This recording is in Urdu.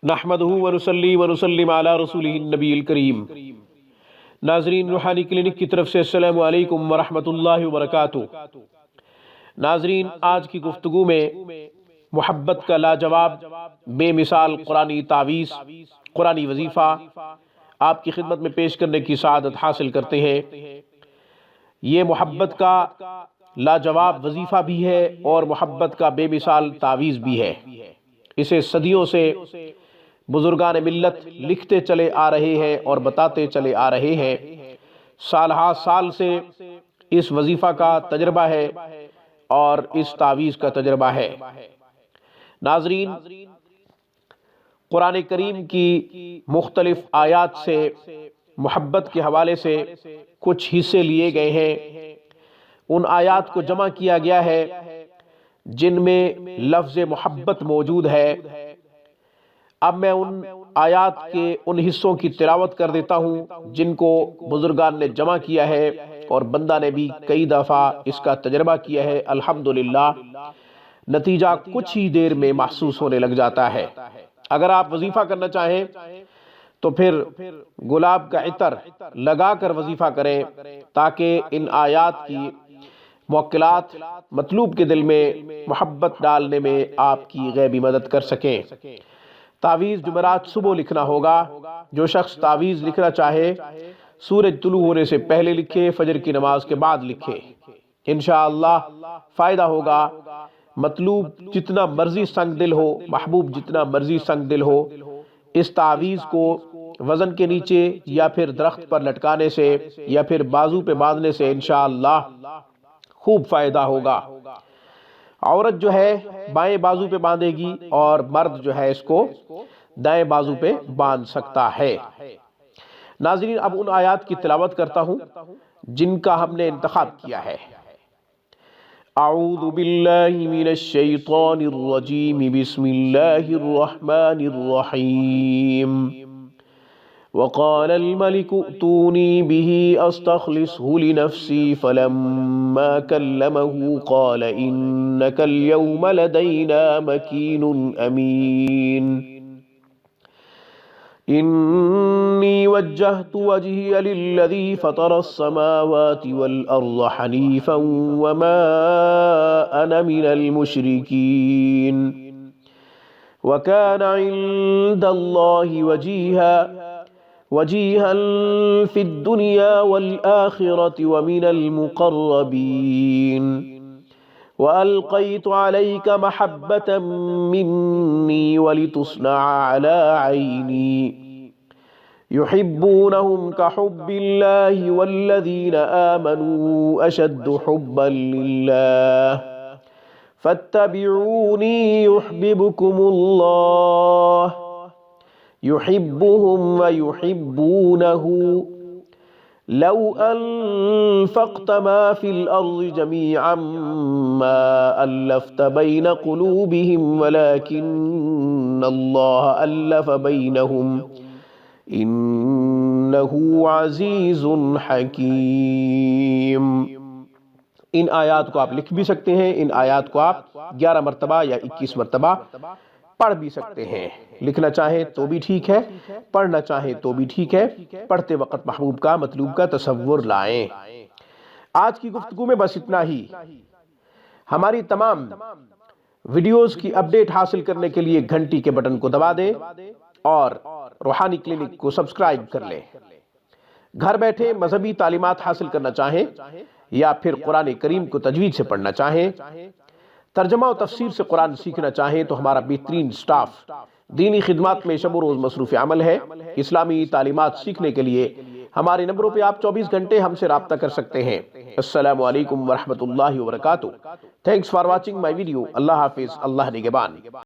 نحمدہ ونصلی ونسلم علی رسولہ النبی الکریم۔ ناظرین، روحانی کلینک کی طرف سے السلام علیکم ورحمۃ اللہ وبرکاتہ۔ ناظرین، آج کی گفتگو میں محبت کا لاجواب بے مثال قرآنی تعویذ، قرآنی وظیفہ آپ کی خدمت میں پیش کرنے کی سعادت حاصل کرتے ہیں۔ یہ محبت کا لاجواب وظیفہ بھی ہے اور محبت کا بے مثال تعویذ بھی ہے۔ اسے صدیوں سے بزرگان ملت لکھتے چلے آ رہے ہیں اور بتاتے چلے آ رہے ہیں۔ سال ہا سال سے اس وظیفہ کا تجربہ ہے اور اس تعویذ کا تجربہ ہے۔ ناظرین، قرآن کریم کی مختلف آیات سے محبت کے حوالے سے کچھ حصے لیے گئے ہیں۔ ان آیات کو جمع کیا گیا ہے جن میں لفظ محبت موجود ہے۔ اب میں ان آیات کے ان حصوں کی تلاوت کر دیتا ہوں جن کو بزرگان نے جمع کیا ہے اور بندہ نے بھی کئی دفعہ اس کا تجربہ کیا ہے۔ الحمدللہ نتیجہ کچھ ہی دیر میں محسوس ہونے لگ جاتا ہے۔ اگر آپ وظیفہ کرنا چاہیں تو پھر گلاب کا عطر لگا کر وظیفہ کریں تاکہ ان آیات کی موکلات مطلوب کے دل میں محبت ڈالنے میں آپ کی غیبی مدد کر سکیں۔ تعویذ جمعرات صبح لکھنا ہوگا۔ جو شخص تعویذ لکھنا چاہے سورج طلوع ہونے سے پہلے لکھے، فجر کی نماز کے بعد لکھے، انشاءاللہ فائدہ ہوگا۔ مطلوب جتنا مرضی سنگ دل ہو، محبوب جتنا مرضی سنگ دل ہو، اس تعویذ کو وزن کے نیچے یا پھر درخت پر لٹکانے سے یا پھر بازو پہ باندھنے سے انشاءاللہ خوب فائدہ ہوگا۔ عورت جو ہے بائیں بازو پہ باندھے گی اور مرد جو ہے اس کو دائیں بازو پہ باندھ سکتا ہے۔ ناظرین، اب ان آیات کی تلاوت کرتا ہوں جن کا ہم نے انتخاب کیا ہے۔ اعوذ باللہ من الشیطان الرجیم، بسم اللہ الرحمن الرحیم۔ وقال الملك ائتوني به استخلصه لنفسي فلما كلمه قال إنك اليوم لدينا مكين أمين إني وجهت وجهي للذي فطر السماوات والأرض حنيفا وما أنا من المشركين وكان عند الله وجيها في الدنيا والآخرة ومن المقربين وألقيت عليك محبة مني ولتصنع على عيني يحبونهم كحب الله والذين آمنوا أشد حبا لله فاتبعوني يحببكم الله يحبهم ويحبونه لو أنفقت ما في الأرض جميعا ما ألفت بين قلوبهم ولكن الله ألف بينهم إنه عزيز حكيم۔ ان آیات کو آپ لکھ بھی سکتے ہیں، ان آیات کو آپ 11 مرتبہ یا 21 مرتبہ پڑھ بھی سکتے ہیں۔ لکھنا چاہیں تو بھی ٹھیک ہے، پڑھنا چاہیں تو بھی ٹھیک ہے۔ پڑھتے وقت محبوب کا مطلوب کا تصور لائیں۔ آج کی گفتگو میں بس اتنا ہی۔ ہماری تمام ویڈیوز کی اپڈیٹ حاصل کرنے کے لیے گھنٹی کے بٹن کو دبا دیں اور روحانی کلینک کو سبسکرائب کر لیں۔ گھر بیٹھے مذہبی تعلیمات حاصل کرنا چاہیں یا پھر قرآن کریم کو تجوید سے پڑھنا چاہیں، ترجمہ و تفسیر سے قرآن سیکھنا چاہیں تو ہمارا بہترین سٹاف دینی خدمات میں شب و روز مصروف عمل ہے۔ اسلامی تعلیمات سیکھنے کے لیے ہمارے نمبروں پہ آپ 24 گھنٹے ہم سے رابطہ کر سکتے ہیں۔ السلام علیکم ورحمۃ اللہ وبرکاتہ۔ Thanks for watching my video. اللہ حافظ، اللہ نگہبان۔